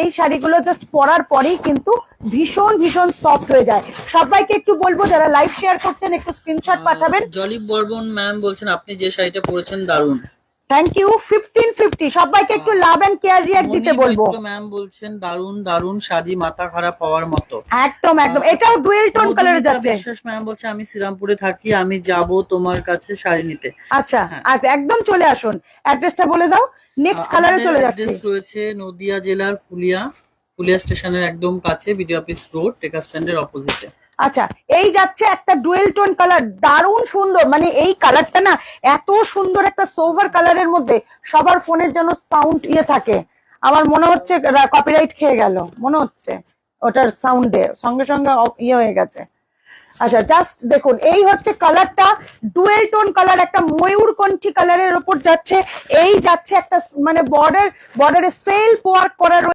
এই শাড়িগুলো জাস্ট পরার পরেই কিন্তু ভীষণ ভীষণ সফট হয়ে যায়। সবাইকে একটু বলবো যারা লাইভ শেয়ার করছেন একটু স্ক্রিনশট পাঠাবেন। জলি বর্মন ম্যাম বলছেন আপনি যে শাড়িটা পরেছেন দারুণ। Thank you. 1550 সবাইকে একটু লাভ এন্ড কেয়ার রিয়াক্ট দিতে বলবো। ম্যাম বলছেন দারুণ দারুণ শাড়ি, মাথা খারাপ হওয়ার মতো। একদম একদম, এটাও ডুয়েল টোন কালারে যাচ্ছে। বিশ্বাস ম্যাম বলছে আমি শ্রীরামপুরে থাকি, আমি যাব তোমার কাছে শাড়ি নিতে। আচ্ছা আচ্ছা, একদম চলে আসুন। অ্যাড্রেসটা বলে দাও, নেক্সট কালারে চলে যাচ্ছে। অ্যাড্রেস রয়েছে নদিয়া জেলার ফুলিয়া স্টেশনের একদম কাছে, বিডি অফিস রোড, টেকা স্ট্যান্ডের অপোজিটে। আচ্ছা, এই যাচ্ছে একটা ডুয়েল টোন কালার, দারুণ সুন্দর। মানে এই কালারটা না এত সুন্দর একটা সোভার কালারের মধ্যে সবার ফোনের জন্য সাউন্ড থাকে। আমার মনে হচ্ছে কপিরাইট খেয়ে গেল মনে হচ্ছে, ওটার সাউন্ডে সঙ্গে সঙ্গে হয়ে গেছে। আচ্ছা জাস্ট দেখুন, এই হচ্ছে কালারটা, ডুয়েল টোন কালার, একটা ময়ূরকণ্ঠী কালারের উপর যাচ্ছে। এই যাচ্ছে একটা মানে বর্ডারে সেলফ ওয়ার্ক করা